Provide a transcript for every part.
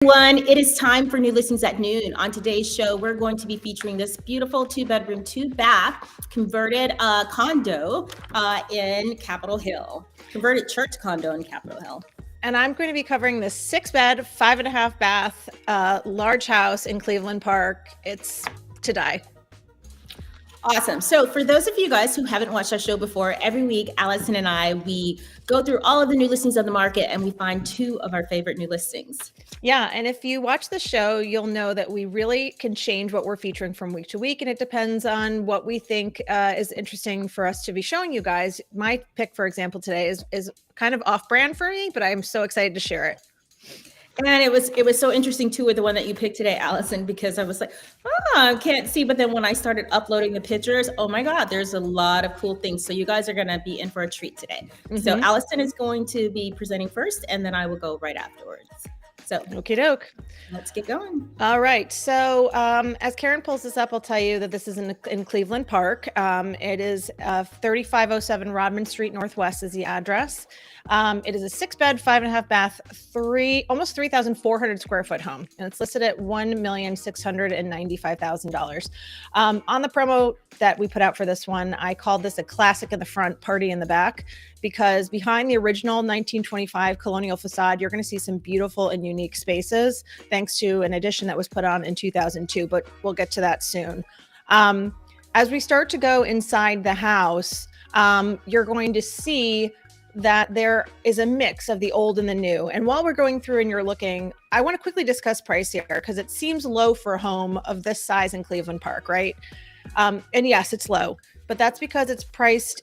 Everyone, it is time for new listings at noon. On today's show, we're going to be featuring this beautiful 2-bedroom, 2-bath converted condo in Capitol Hill, converted church condo in Capitol Hill. And I'm going to be covering this 6-bed, 5.5-bath, large house in Cleveland Park. It's to die. Awesome. So for those of you guys who haven't watched our show before, every week, Alison and I, we go through all of the new listings on the market and we find 2 of our favorite new listings. Yeah. And if you watch the show, you'll know that we really can change what we're featuring from week to week. And it depends on what we think is interesting for us to be showing you guys. My pick, for example, today is kind of off brand for me, but I'm so excited to share it. And it was so interesting too with the one that you picked today, Alison, because I was like, I can't see. But then when I started uploading the pictures, oh my God, there's a lot of cool things. So you guys are going to be in for a treat today. Mm-hmm. So Alison is going to be presenting first, and then I will go right afterwards. So okie doke. Let's get going. All right. So as Karen pulls this up, I'll tell you that this is in Cleveland Park. It is 3507 Rodman Street Northwest is the address. It is a 6-bed, 5.5-bath, almost 3,400 square foot home. And it's listed at $1,695,000. On the promo that we put out for this one, I called this a classic in the front, party in the back, because behind the original 1925 colonial facade, you're going to see some beautiful and unique spaces, thanks to an addition that was put on in 2002, but we'll get to that soon. As we start to go inside the house, you're going to see that there is a mix of the old and the new. And while we're going through and you're looking, I want to quickly discuss price here because it seems low for a home of this size in Cleveland Park, right? And yes, it's low, but that's because it's priced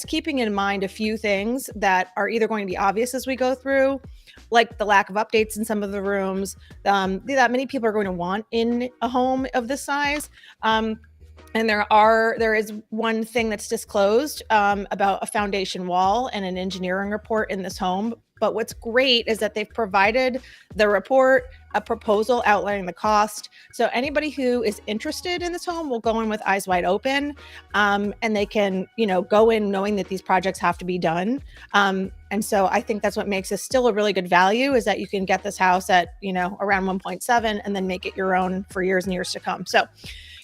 keeping in mind a few things that are either going to be obvious as we go through, like the lack of updates in some of the rooms that many people are going to want in a home of this size. And there is one thing that's disclosed about a foundation wall and an engineering report in this home. But what's great is that they've provided the report, a proposal outlining the cost. So anybody who is interested in this home will go in with eyes wide open, and they can, go in knowing that these projects have to be done. And so I think that's what makes this still a really good value, is that you can get this house at, around 1.7 and then make it your own for years and years to come. So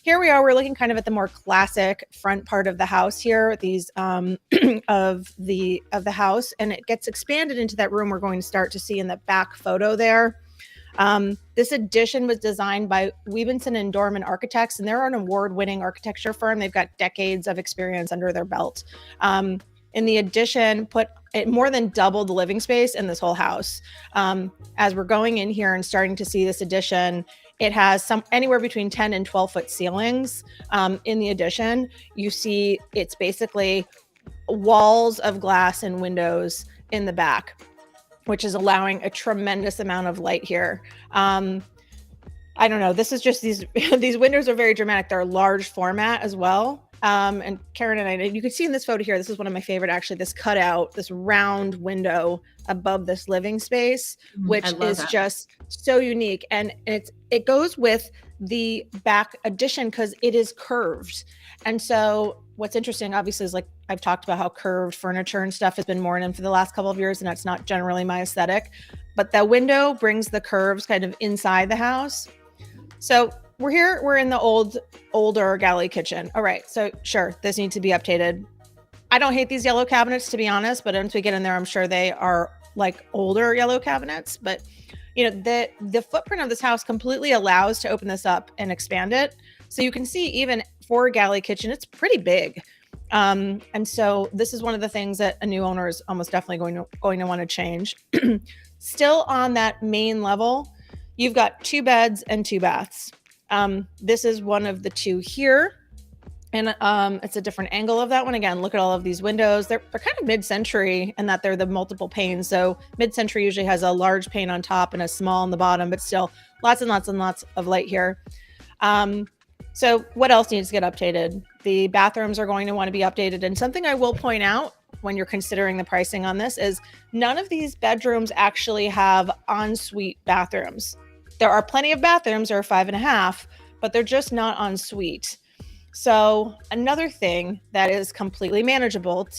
here we are, we're looking kind of at the more classic front part of the house here, these of the house, and it gets expanded into that room we're going to start to see in the back photo there. This addition was designed by Webenson and Dorman Architects, and they're an award-winning architecture firm. They've got decades of experience under their belt. In the addition, it more than doubled the living space in this whole house. As we're going in here and starting to see this addition, it has anywhere between 10 and 12 foot ceilings. In the addition, you see it's basically walls of glass and windows in the back, which is allowing a tremendous amount of light here. I don't know. This is just these windows are very dramatic. They're large format as well. And Karen and I, you can see in this photo here, this is one of my favorite, actually, this cutout, this round window above this living space, which is just so unique. And it goes with the back addition because it is curved. And so what's interesting, obviously, is like I've talked about how curved furniture and stuff has been more in for the last couple of years, and that's not generally my aesthetic. But that window brings the curves kind of inside the house. So we're in the older galley kitchen. All right, so sure, this needs to be updated. I don't hate these yellow cabinets, to be honest, but once we get in there, I'm sure they are like older yellow cabinets. But the footprint of this house completely allows to open this up and expand it. So you can see even for a galley kitchen, it's pretty big. And so this is one of the things that a new owner is almost definitely going to want to change. Still on that main level, you've got 2 beds and 2 baths. This is one of the 2 here. And it's a different angle of that one. Again, look at all of these windows. They're kind of mid-century in that they're the multiple panes. So mid-century usually has a large pane on top and a small on the bottom, but still lots and lots and lots of light here. So what else needs to get updated? The bathrooms are going to want to be updated. And something I will point out when you're considering the pricing on this is none of these bedrooms actually have ensuite bathrooms. There are plenty of bathrooms, there are 5.5, but they're just not ensuite. So another thing that is completely manageable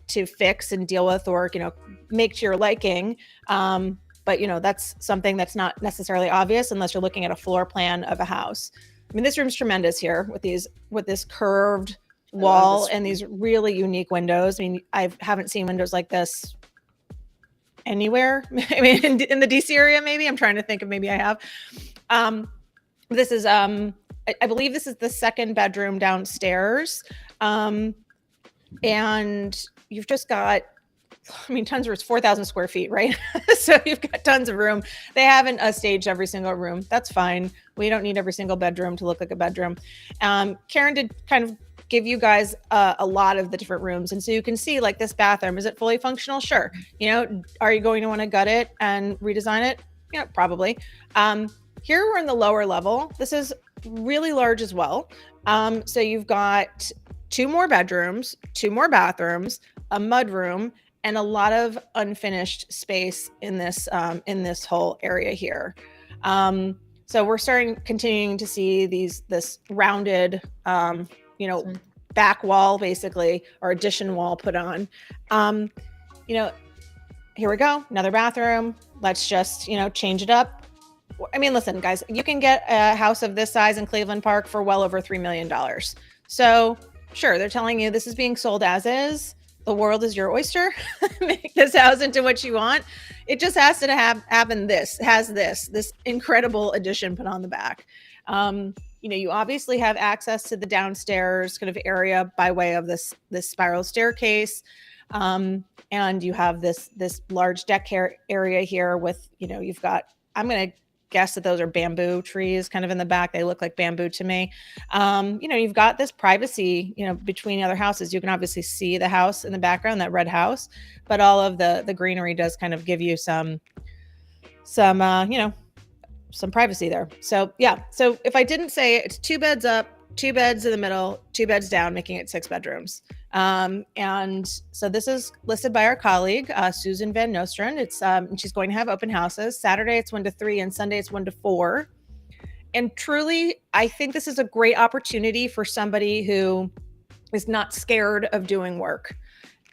to fix and deal with, or make to your liking, but that's something that's not necessarily obvious unless you're looking at a floor plan of a house. I mean, this room's tremendous here with this curved wall and these really unique windows. I mean, I haven't seen windows like this anywhere. I mean, in the DC area, maybe. I'm trying to think of, maybe I have. This is, I believe this is the second bedroom downstairs. And you've just got, I mean, tons of rooms, 4,000 square feet, right? So you've got tons of room. They haven't staged every single room. That's fine. We don't need every single bedroom to look like a bedroom. Karen did kind of give you guys a lot of the different rooms. And so you can see, like, this bathroom, is it fully functional? Sure. Are you going to want to gut it and redesign it? Yeah, probably. Here we're in the lower level. This is really large as well. So you've got 2 more bedrooms, 2 more bathrooms, a mud room, and a lot of unfinished space in this whole area here. So we're continuing to see this rounded, back wall, basically, or addition wall put on. Here we go, another bathroom. Let's just, change it up. I mean, listen, guys, you can get a house of this size in Cleveland Park for well over $3 million. So sure, they're telling you this is being sold as is. The world is your oyster. Make this house into what you want. It just has to happen. This incredible addition put on the back. You obviously have access to the downstairs kind of area by way of this spiral staircase. And you have this large deck area here with, you've got, I'm going to guess that those are bamboo trees kind of in the back. They look like bamboo to me. You've got this privacy, between other houses. You can obviously see the house in the background, that red house, but all of the greenery does kind of give you some privacy there. So yeah. So if I didn't say it, it's 2 beds up, 2 beds in the middle, 2 beds down, making it 6 bedrooms. And so this is listed by our colleague, Susan Van Nostrand. It's, she's going to have open houses. Saturday it's 1 to 3 and Sunday it's 1 to 4. And truly, I think this is a great opportunity for somebody who is not scared of doing work.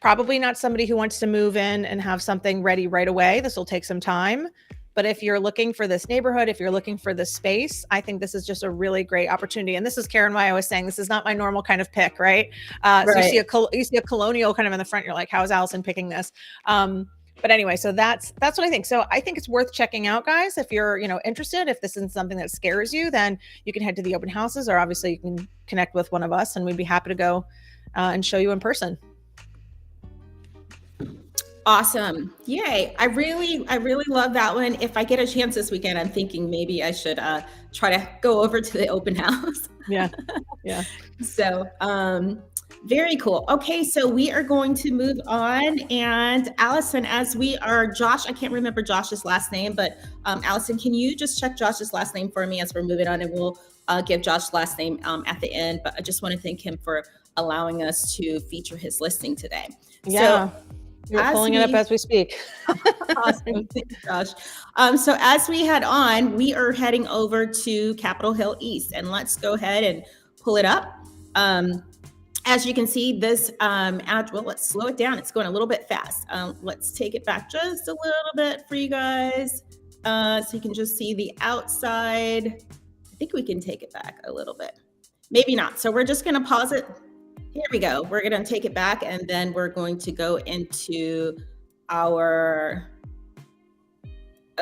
Probably not somebody who wants to move in and have something ready right away. This will take some time. But if you're looking for this neighborhood, if you're looking for this space, I think this is just a really great opportunity. And this is, Karen, why I was saying this is not my normal kind of pick, right? Right. So you see a colonial kind of in the front. You're like, how is Alison picking this? But anyway, so that's what I think. So I think it's worth checking out, guys. If you're interested, if this is something that scares you, then you can head to the open houses, or obviously you can connect with one of us, and we'd be happy to go and show you in person. Awesome. Yay. I really love that one. If I get a chance this weekend, I'm thinking maybe I should try to go over to the open house. Yeah. Yeah. So very cool. Okay, so we are going to move on. And Alison, Josh, I can't remember Josh's last name, but Alison, can you just check Josh's last name for me as we're moving on, and we'll give Josh's last name at the end. But I just want to thank him for allowing us to feature his listing today. Yeah. So, you're pulling it up as we speak. Awesome. Thanks, Josh. So as we head on, we are heading over to Capitol Hill East, and let's go ahead and pull it up. As you can see, this let's slow it down. It's going a little bit fast. Let's take it back just a little bit for you guys, so you can just see the outside. I think we can take it back a little bit. Maybe not. So we're just going to pause it. Here we go. We're going to take it back, and then we're going to go into our,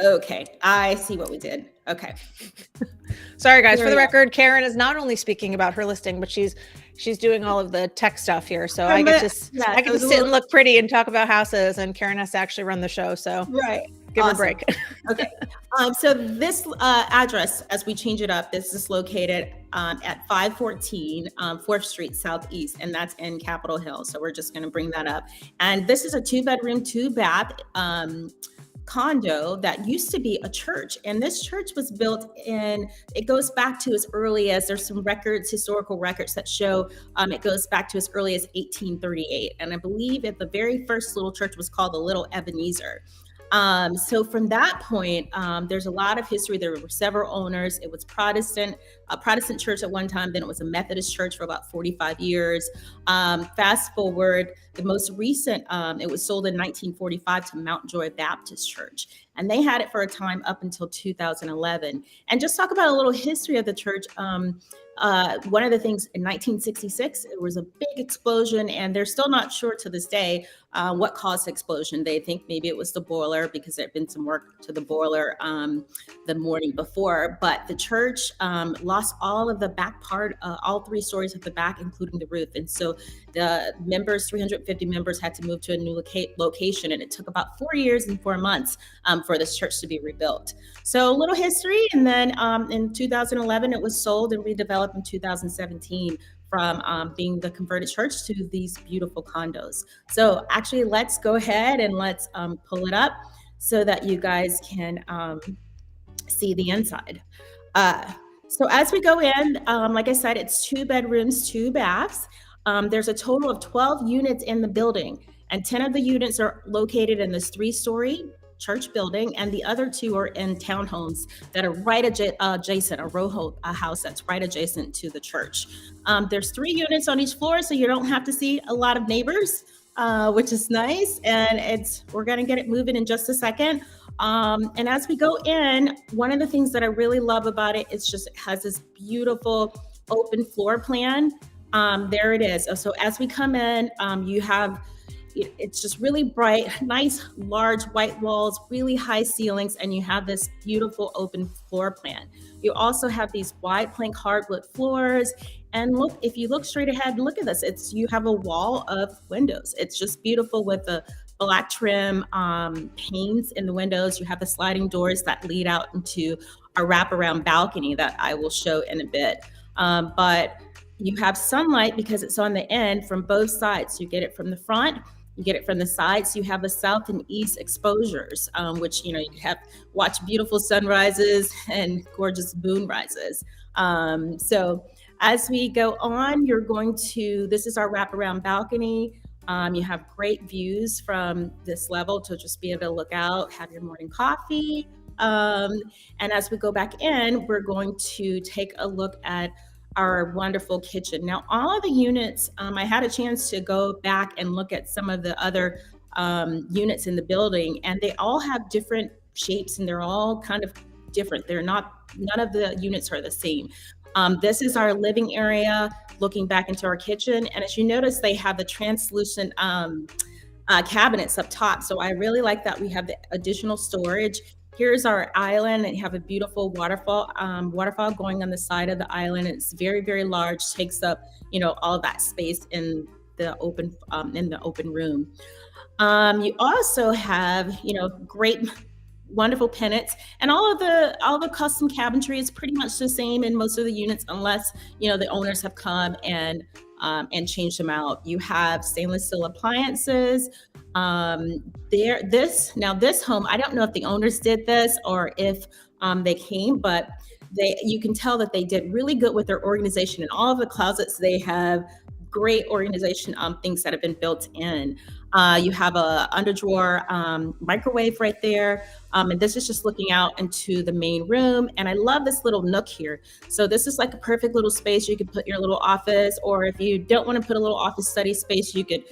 okay, I see what we did. Okay. Sorry, guys. For the record, Karen is not only speaking about her listing, but she's doing all of the tech stuff here. So I get to sit and look pretty and talk about houses, and Karen has to actually run the show. So right. Give her a break. Okay. So this address, as we change it up, this is located at 514 4th Street Southeast, and that's in Capitol Hill. So we're just going to bring that up. And this is a 2-bedroom, 2-bath condo that used to be a church. And this church was built it goes back to as early as, there's some historical records that show it goes back to as early as 1838. And I believe the very first little church was called the Little Ebenezer. So from that point, there's a lot of history. There were several owners. It was a Protestant church at one time. Then it was a Methodist church for about 45 years. Fast forward, the most recent, it was sold in 1945 to Mount Joy Baptist Church. And they had it for a time up until 2011. And just talk about a little history of the church. One of the things in 1966, it was a big explosion, and they're still not sure to this day what caused the explosion. They think maybe it was the boiler because there had been some work to the boiler the morning before. But the church lost all of the back part, all 3 stories of the back, including the roof. And so the members, 350 members, had to move to a new location, and it took about 4 years and 4 months for this church to be rebuilt. So a little history, and then in 2011, it was sold and redeveloped in 2017 from being the converted church to these beautiful condos. So actually, let's go ahead and let's pull it up so that you guys can see the inside. So as we go in, like I said, it's 2 bedrooms, 2 baths. There's a total of 12 units in the building, and 10 of the units are located in this 3-story church building, and the other 2 are in townhomes that are right adjacent, a row house that's right adjacent to the church. There's 3 units on each floor, so you don't have to see a lot of neighbors, which is nice. And we're going to get it moving in just a second. And as we go in, one of the things that I really love about it is just it has this beautiful open floor plan. There it is. So as we come in, you have, it's just really bright, nice, large white walls, really high ceilings, and you have this beautiful open floor plan. You also have these wide plank hardwood floors. And look, if you look straight ahead, look at this. You have a wall of windows. It's just beautiful with the black trim panes in the windows. You have the sliding doors that lead out into a wraparound balcony that I will show in a bit. But you have sunlight because it's on the end from both sides. You get it from the front, you get it from the sides. You have the south and east exposures, which, you have watch beautiful sunrises and gorgeous moonrises. So as we go on, this is our wraparound balcony. You have great views from this level to just be able to look out, have your morning coffee. And as we go back in, we're going to take a look at our wonderful kitchen. Now, all of the units, I had a chance to go back and look at some of the other units in the building, and they all have different shapes, and they're all kind of different. None of the units are the same. This is our living area looking back into our kitchen. And as you notice, they have the translucent cabinets up top. So I really like that we have the additional storage. Here's our island, and you have a beautiful waterfall going on the side of the island. It's very, very large, takes up, all of that space in the open room. You also have, great, wonderful pennants, and all the custom cabinetry is pretty much the same in most of the units, unless, the owners have come and change them out. You have stainless steel appliances. This home, I don't know if the owners did this or if they came, but you can tell that they did really good with their organization. In all of the closets, they have great organization things that have been built in. You have a underdrawer microwave right there. And this is just looking out into the main room. And I love this little nook here. So this is like a perfect little space. You could put your little office, or if you don't want to put a little office study space, you could,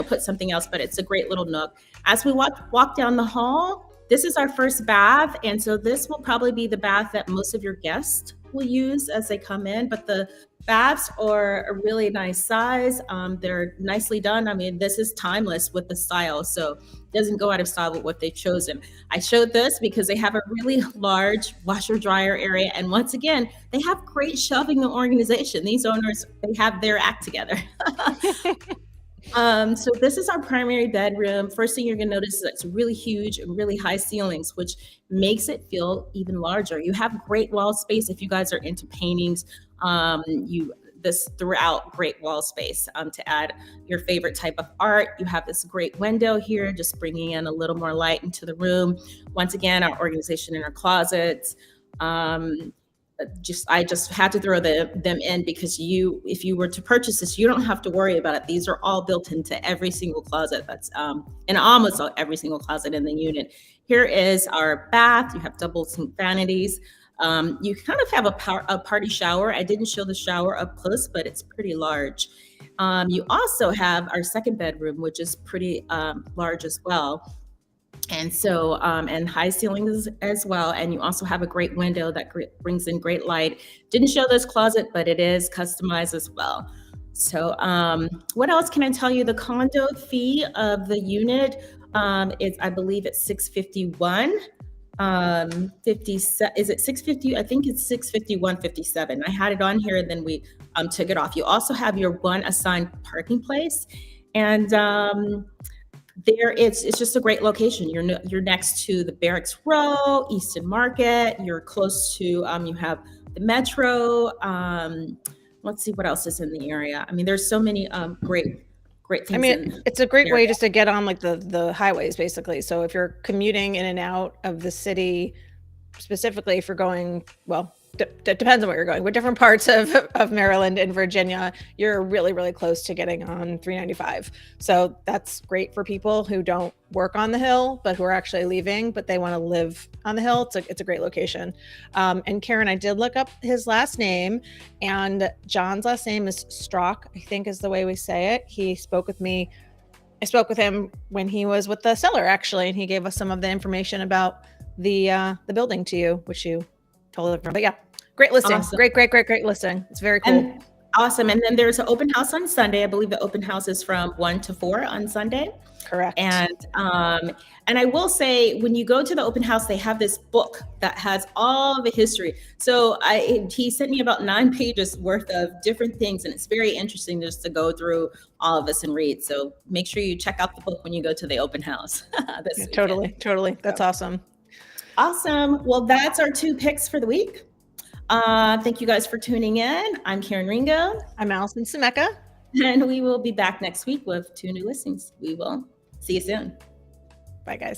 put something else, but it's a great little nook. As we walk down the hall, this is our first bath. And so this will probably be the bath that most of your guests will use as they come in, but the baths are a really nice size. They're nicely done. I mean, this is timeless with the style, so it doesn't go out of style with what they've chosen. I showed this because they have a really large washer dryer area, and once again, they have great shelving and organization. These owners, they have their act together. So this is our primary bedroom. First thing you're gonna notice is that it's really huge and really high ceilings, which makes it feel even larger. You have great wall space if you guys are into paintings. This throughout great wall space to add your favorite type of art. You have this great window here, just bringing in a little more light into the room. Once again, our organization in our closets. I just had to throw them in because if you were to purchase this, you don't have to worry about it. These are all built into every single closet that's in almost every single closet in the unit. Here is our bath. You have double sink vanities. You kind of have a party shower. I didn't show the shower up close, but it's pretty large. You also have our second bedroom, which is pretty large as well. And so, and high ceilings as well. And you also have a great window that brings in great light. Didn't show this closet, but it is customized as well. So, what else can I tell you? The condo fee of the unit is, I believe, it's $651. 50 is it 650? I think it's 651.57. I had it on here and then we took it off. You also have your one assigned parking place, and there it's just a great location. You're next to the Barracks Row, Easton Market. You're close to you have the Metro. Let's see what else is in the area. I mean, there's so many great things. I mean, it's a great way just to get on like the highways, basically. So if you're commuting in and out of the city, specifically if you're going, well, depends on where you're going, with different parts of Maryland and Virginia, you're really, really close to getting on 395. So that's great for people who don't work on the Hill, but who are actually leaving, but they want to live on the Hill. It's a great location. And Karen, I did look up his last name, and John's last name is Strock, I think is the way we say it. He spoke with me. I spoke with him when he was with the seller, actually, and he gave us some of the information about the building to you, which you totally different. But yeah, great listing. Awesome. Great listing. It's very cool. And awesome. And then there's an open house on Sunday. I believe the open house is from 1 to 4 on Sunday. Correct. And I will say, when you go to the open house, they have this book that has all the history. So he sent me about 9 pages worth of different things, and it's very interesting just to go through all of this and read. So make sure you check out the book when you go to the open house. Yeah, totally. That's awesome. Awesome. Well, that's our 2 picks for the week. Thank you guys for tuning in. I'm Karen Ringo. I'm Alison Scimeca. And we will be back next week with 2 new listings. We will see you soon. Bye, guys.